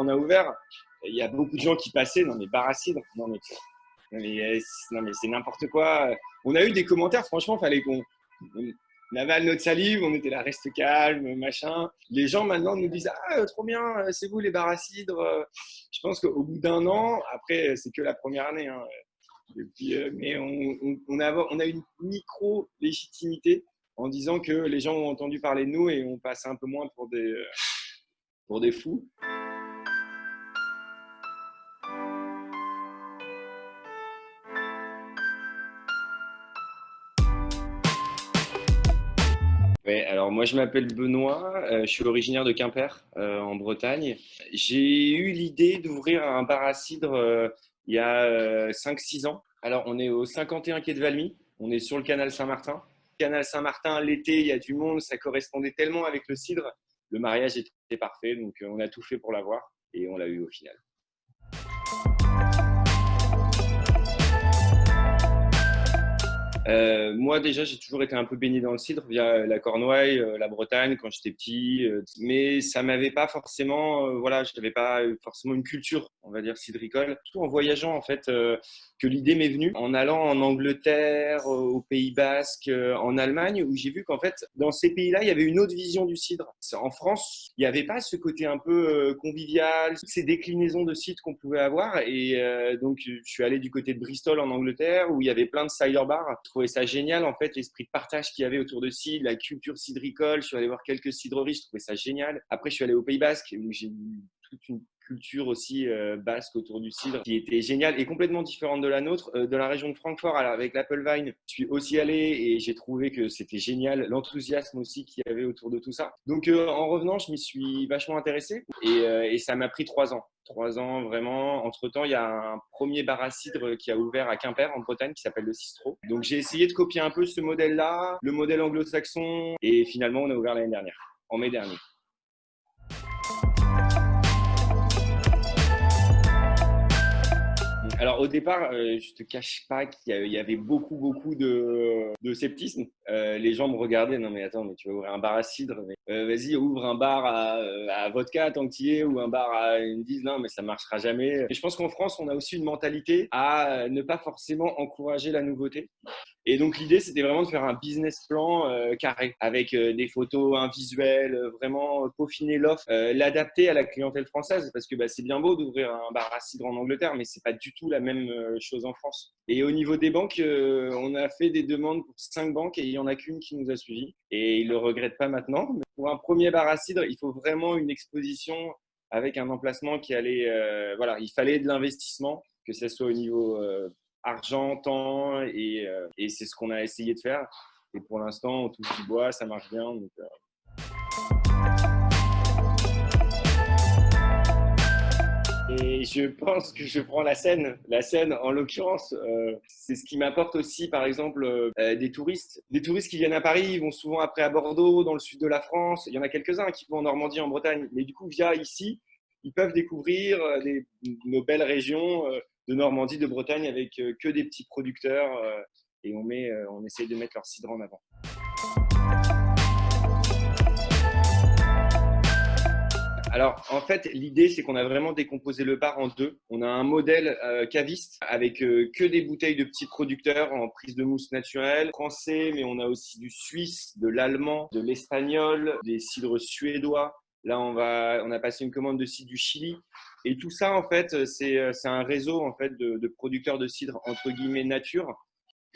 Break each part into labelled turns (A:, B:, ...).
A: on a ouvert, il y a beaucoup de gens qui passaient dans les bars à cidre. Non, mais c'est n'importe quoi. On a eu des commentaires, franchement, fallait on avale notre salive, on était là, reste calme, machin. Les gens maintenant nous disent ah, trop bien, c'est vous les bars à cidre. Je pense qu'au bout d'un an, après, c'est que la première année, hein. Et puis, mais on a une micro-légitimité en disant que les gens ont entendu parler de nous et on passe un peu moins pour des fous. Ouais, alors moi je m'appelle Benoît, je suis originaire de Quimper en Bretagne. J'ai eu l'idée d'ouvrir un bar à cidre il y a 5-6 ans. Alors on est au 51 quai de Valmy, on est sur le canal Saint-Martin. Canal Saint-Martin, l'été, il y a du monde, ça correspondait tellement avec le cidre. Le mariage était parfait, donc on a tout fait pour l'avoir et on l'a eu au final. Moi déjà j'ai toujours été un peu baigné dans le cidre via la Cornouaille, la Bretagne quand j'étais petit, mais ça m'avait pas forcément, voilà, je n'avais pas forcément une culture, on va dire cidricole. Surtout en voyageant en fait que l'idée m'est venue en allant en Angleterre, au Pays Basque, en Allemagne où j'ai vu qu'en fait dans ces pays-là il y avait une autre vision du cidre. En France il n'y avait pas ce côté un peu convivial, toutes ces déclinaisons de cidre qu'on pouvait avoir et donc je suis allé du côté de Bristol en Angleterre où il y avait plein de cider bars. Je trouvais ça génial, en fait, l'esprit de partage qu'il y avait autour de cidre, la culture cidricole. Je suis allé voir quelques cidreries, je trouvais ça génial. Après, je suis allé au Pays Basque, où j'ai eu toute une culture aussi basque autour du cidre qui était géniale et complètement différente de la nôtre. De la région de Francfort, alors avec l'Appelwein, je suis aussi allé et j'ai trouvé que c'était génial, l'enthousiasme aussi qu'il y avait autour de tout ça. Donc en revenant, je m'y suis vachement intéressé et ça m'a pris 3 ans. 3 ans vraiment. Entre-temps, il y a un premier bar à cidre qui a ouvert à Quimper en Bretagne qui s'appelle le Cistro. Donc j'ai essayé de copier un peu ce modèle-là, le modèle anglo-saxon et finalement on a ouvert l'année dernière, en mai dernier. Alors au départ, je te cache pas qu'il y avait beaucoup de scepticisme. Les gens me regardaient, non mais attends, mais tu vas ouvrir un bar à cidre, mais, vas-y ouvre un bar à vodka tant que tu y es ou un bar à, ils me disent non mais ça marchera jamais. Et je pense qu'en France, on a aussi une mentalité à ne pas forcément encourager la nouveauté. Et donc l'idée, c'était vraiment de faire un business plan carré, avec des photos, un visuel, vraiment peaufiner l'offre, l'adapter à la clientèle française, parce que c'est bien beau d'ouvrir un bar à cidre en Angleterre, mais c'est pas du tout la même chose en France. Et au niveau des banques, on a fait des demandes pour 5 banques et il y en a qu'une qui nous a suivis. Et ils le regrettent pas maintenant. Mais pour un premier bar à cidre, il faut vraiment une exposition avec un emplacement qui allait, voilà, il fallait de l'investissement, que ce soit au niveau argent, temps, et c'est ce qu'on a essayé de faire. Et pour l'instant, on touche du bois, ça marche bien. Donc, Et je pense que je prends la scène. La scène, en l'occurrence, c'est ce qui m'apporte aussi, par exemple, des touristes. Des touristes qui viennent à Paris, ils vont souvent après à Bordeaux, dans le sud de la France. Il y en a quelques-uns qui vont en Normandie, en Bretagne. Mais du coup, via ici, ils peuvent découvrir nos belles régions de Normandie, de Bretagne, avec que des petits producteurs. Et on essaye de mettre leur cidre en avant. Alors, en fait, l'idée, c'est qu'on a vraiment décomposé le bar en deux. On a un modèle caviste avec que des bouteilles de petits producteurs en prise de mousse naturelle, français, mais on a aussi du suisse, de l'allemand, de l'espagnol, des cidres suédois. Là, on a passé une commande de cidre du Chili. Et tout ça, en fait, c'est un réseau en fait, de producteurs de cidre, entre guillemets, nature.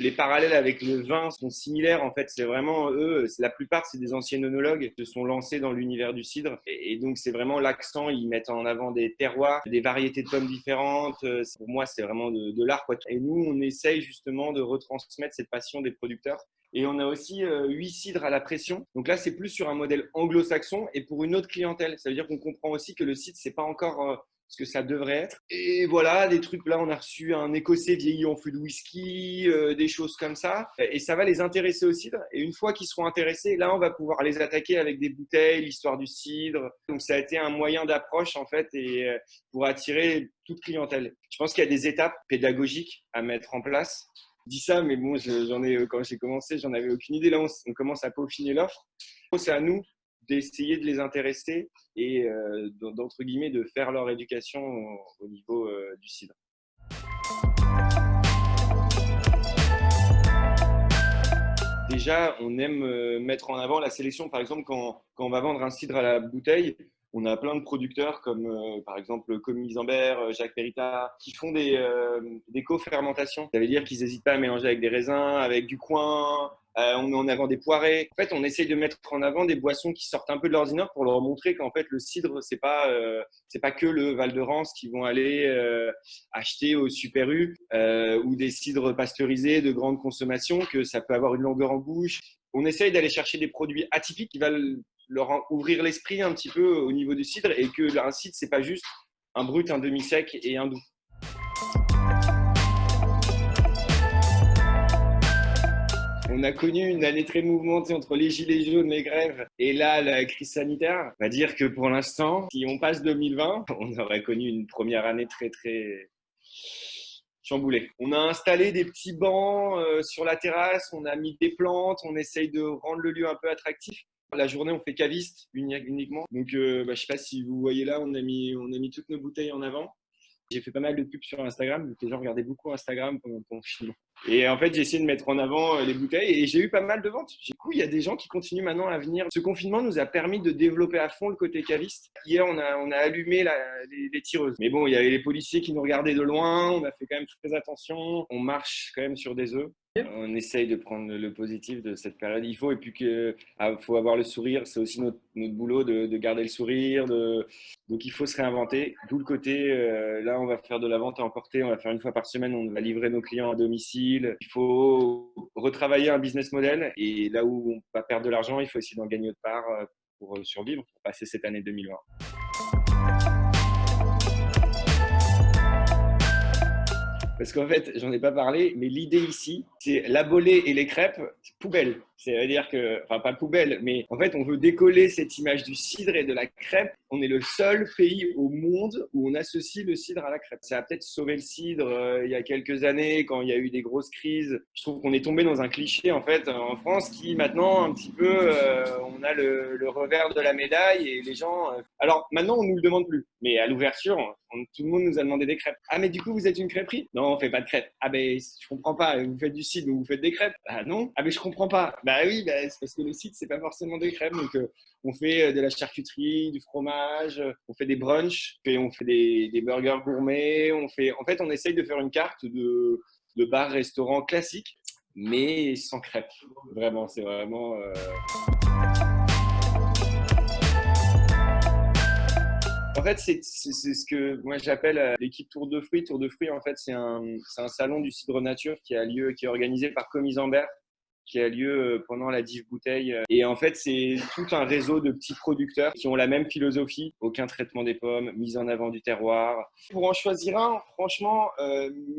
A: Les parallèles avec le vin sont similaires. En fait, c'est vraiment eux, la plupart, c'est des anciens œnologues qui se sont lancés dans l'univers du cidre. Et donc, c'est vraiment l'accent. Ils mettent en avant des terroirs, des variétés de pommes différentes. Pour moi, c'est vraiment de l'art, quoi. Et nous, on essaye justement de retransmettre cette passion des producteurs. Et on a aussi 8 cidres à la pression. Donc là, c'est plus sur un modèle anglo-saxon et pour une autre clientèle. Ça veut dire qu'on comprend aussi que le cidre, c'est pas encore ce que ça devrait être. Et voilà, des trucs là, on a reçu un écossais vieilli en fût de whisky, des choses comme ça. Et ça va les intéresser au cidre. Et une fois qu'ils seront intéressés, là, on va pouvoir les attaquer avec des bouteilles, l'histoire du cidre. Donc ça a été un moyen d'approche en fait et pour attirer toute clientèle. Je pense qu'il y a des étapes pédagogiques à mettre en place. Je dis ça, mais bon, quand j'ai commencé, j'en avais aucune idée. Là, on commence à peaufiner l'offre. C'est à nous d'essayer de les intéresser et d'entre guillemets de faire leur éducation au niveau du cidre. Déjà, on aime mettre en avant la sélection. Par exemple, quand on va vendre un cidre à la bouteille, on a plein de producteurs comme par exemple Commis Zambert, Jacques Périta, qui font des co-fermentations. Ça veut dire qu'ils n'hésitent pas à mélanger avec des raisins, avec du coin. On met en avant des poirées. En fait, on essaye de mettre en avant des boissons qui sortent un peu de l'ordinaire pour leur montrer qu'en fait, le cidre, c'est pas que le Val de Rance qui vont aller acheter au Super U ou des cidres pasteurisés de grande consommation, que ça peut avoir une longueur en bouche. On essaye d'aller chercher des produits atypiques qui veulent leur ouvrir l'esprit un petit peu au niveau du cidre et que un cidre, c'est pas juste un brut, un demi-sec et un doux. On a connu une année très mouvementée entre les gilets jaunes, les grèves et là, la crise sanitaire. On va dire que pour l'instant, si on passe 2020, on aurait connu une première année très, très chamboulée. On a installé des petits bancs sur la terrasse, on a mis des plantes, on essaye de rendre le lieu un peu attractif. La journée, on fait caviste uniquement. Donc, je ne sais pas si vous voyez là, on a mis toutes nos bouteilles en avant. J'ai fait pas mal de pubs sur Instagram, donc les gens regardaient beaucoup Instagram pendant le confinement. Et en fait, j'ai essayé de mettre en avant les bouteilles et j'ai eu pas mal de ventes. Du coup, il y a des gens qui continuent maintenant à venir. Ce confinement nous a permis de développer à fond le côté caviste. Hier, on a allumé les tireuses. Mais bon, il y avait les policiers qui nous regardaient de loin. On a fait quand même très attention. On marche quand même sur des œufs. On essaye de prendre le positif de cette période. Il faut, et puis faut avoir le sourire. C'est aussi notre boulot de garder le sourire. Donc il faut se réinventer. D'où le côté, là on va faire de la vente à emporter, on va faire une fois par semaine, on va livrer nos clients à domicile. Il faut retravailler un business model et là où on va perdre de l'argent, il faut essayer d'en gagner autre part pour survivre, pour passer cette année 2020. Parce qu'en fait, j'en ai pas parlé, mais l'idée ici, c'est la bolée et les crêpes, c'est poubelle. C'est-à-dire que, enfin pas poubelle, mais en fait, on veut décoller cette image du cidre et de la crêpe. On est le seul pays au monde où on associe le cidre à la crêpe. Ça a peut-être sauvé le cidre il y a quelques années, quand il y a eu des grosses crises. Je trouve qu'on est tombé dans un cliché, en fait, en France, qui maintenant, un petit peu, on a le revers de la médaille et les gens... Alors, maintenant, on nous le demande plus. Mais à l'ouverture, tout le monde nous a demandé des crêpes. Ah, mais du coup, vous êtes une crêperie? Non, on fait pas de crêpes. Ah, ben, je comprends pas. Vous faites du cidre, vous faites des crêpes? Ah, non. Ah, mais je comprends pas. Bah oui, bah, c'est parce que le cidre, c'est pas forcément des crêpes. Donc, on fait de la charcuterie, du fromage, on fait des brunchs, on fait des burgers gourmets. En fait, on essaye de faire une carte de bar-restaurant classique, mais sans crêpes. Vraiment, c'est vraiment. En fait, c'est ce que moi j'appelle l'équipe Tour de Fruits. Tour de Fruits, en fait, c'est un salon du cidre nature qui est organisé par Commis Zambert, qui a lieu pendant la Div Bouteille. Et en fait, c'est tout un réseau de petits producteurs qui ont la même philosophie, aucun traitement des pommes, mise en avant du terroir. Pour en choisir un, franchement,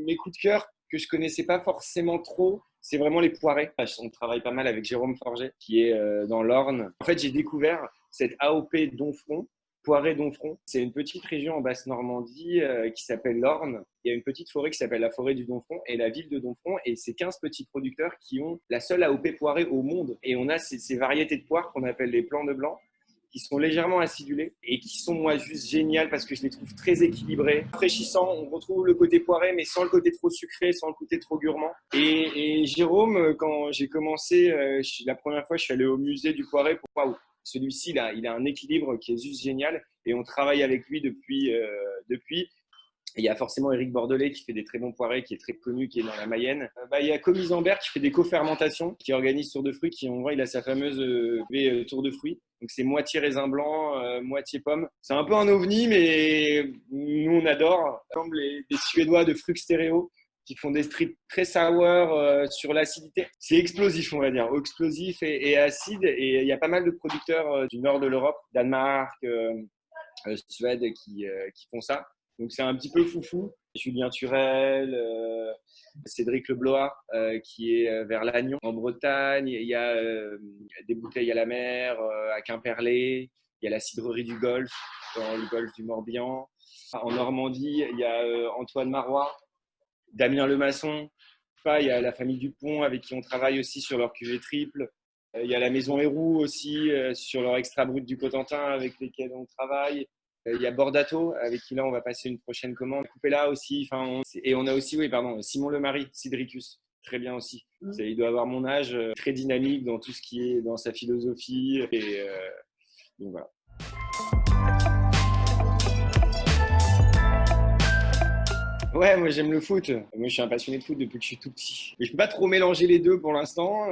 A: mes coups de cœur que je connaissais pas forcément trop, c'est vraiment les poirées. On travaille pas mal avec Jérôme Forget, qui est dans l'Orne. En fait, j'ai découvert cette AOP Donfront, Poiré Donfront. C'est une petite région en Basse-Normandie qui s'appelle l'Orne. Il y a une petite forêt qui s'appelle la forêt du Donfront et la ville de Donfront. Et c'est 15 petits producteurs qui ont la seule AOP poirée au monde. Et on a ces variétés de poires qu'on appelle les plans de blanc, qui sont légèrement acidulés et qui sont, moi, juste géniales parce que je les trouve très équilibrés, fraîchissants. On retrouve le côté poiré, mais sans le côté trop sucré, sans le côté trop gourmand. Et Jérôme, quand j'ai commencé, la première fois, je suis allé au musée du poiré pour waouh, celui-ci, il a un équilibre qui est juste génial et on travaille avec lui depuis. Il y a forcément Éric Bordelais qui fait des très bons poirés, qui est très connu, qui est dans la Mayenne. Il y a Commis Zambert qui fait des co-fermentations, qui organise Tour de Fruits, qui en vrai, il a sa fameuse Tour de Fruits. Donc c'est moitié raisin blanc, moitié pomme. C'est un peu un ovni, mais nous on adore. Comme les Suédois de Frux Stereo, qui font des strips très sour sur l'acidité. C'est explosif, on va dire, explosif et acide. Et il y a pas mal de producteurs du nord de l'Europe, Danemark, Suède, qui font ça. Donc c'est un petit peu foufou. Julien Turel, Cédric Leblois, qui est vers Lannion, en Bretagne. Il y a des bouteilles à la mer, à Quimperlé. Il y a la cidrerie du Golfe, dans le golfe du Morbihan. En Normandie, il y a Antoine Marois, Damien Lemasson. Il y a la famille Dupont avec qui on travaille aussi sur leur cuvée triple. Il y a la Maison Héroux aussi, sur leur extra brut du Cotentin avec lesquels on travaille. Il y a Bordato, avec qui là on va passer une prochaine commande. Coupella aussi. Et on a aussi, oui, pardon, Simon Lemarie, Cidricus. Très bien aussi. Il doit avoir mon âge, très dynamique dans tout ce qui est dans sa philosophie. Et donc voilà. Ouais, moi j'aime le foot. Moi je suis un passionné de foot depuis que je suis tout petit. Mais je peux pas trop mélanger les deux pour l'instant.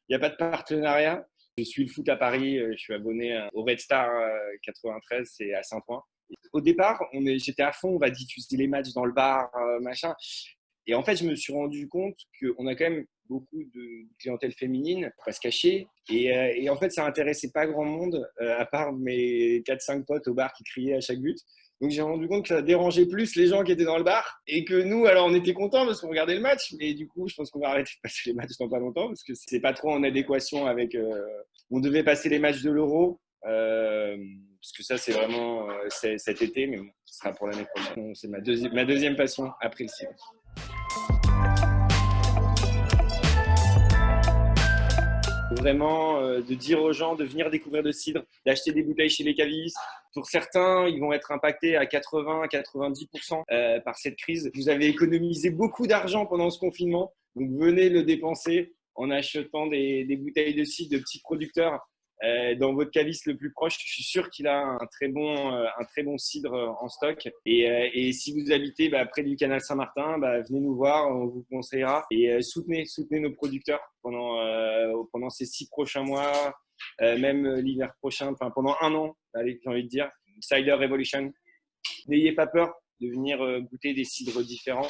A: Il n'y a pas de partenariat. Je suis le foot à Paris. Je suis abonné au Red Star 93, c'est à Saint-Ouen. Au départ, j'étais à fond. On va diffuser les matchs dans le bar, machin. Et en fait, je me suis rendu compte qu'on a quand même beaucoup de clientèle féminine, pas se cacher. Et en fait, ça intéressait pas grand monde, à part mes 4-5 potes au bar qui criaient à chaque but. Donc j'ai rendu compte que ça dérangeait plus les gens qui étaient dans le bar et que nous, alors on était contents parce qu'on regardait le match, mais du coup, je pense qu'on va arrêter de passer les matchs dans pas longtemps parce que c'est pas trop en adéquation avec. On devait passer les matchs de l'Euro. Parce que ça, c'est vraiment cet été, mais bon, ce sera pour l'année prochaine. C'est ma deuxième passion après le cidre. Vraiment de dire aux gens de venir découvrir le cidre, d'acheter des bouteilles chez les cavistes. Pour certains, ils vont être impactés à 80-90% par cette crise. Vous avez économisé beaucoup d'argent pendant ce confinement, donc venez le dépenser en achetant des bouteilles de cidre de petits producteurs dans votre caviste le plus proche. Je suis sûr qu'il a un très bon cidre en stock. Et si vous habitez près du canal Saint-Martin, venez nous voir, on vous conseillera. Et soutenez nos producteurs pendant ces 6 prochains mois, même l'hiver prochain, pendant un an, allez, j'ai envie de dire. Cider Revolution. N'ayez pas peur de venir goûter des cidres différents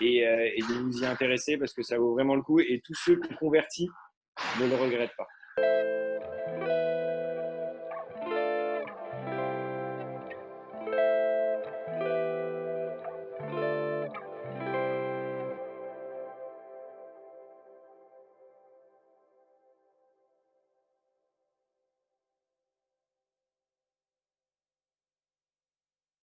A: et de vous y intéresser parce que ça vaut vraiment le coup. Et tous ceux qui convertis ne le regrettent pas.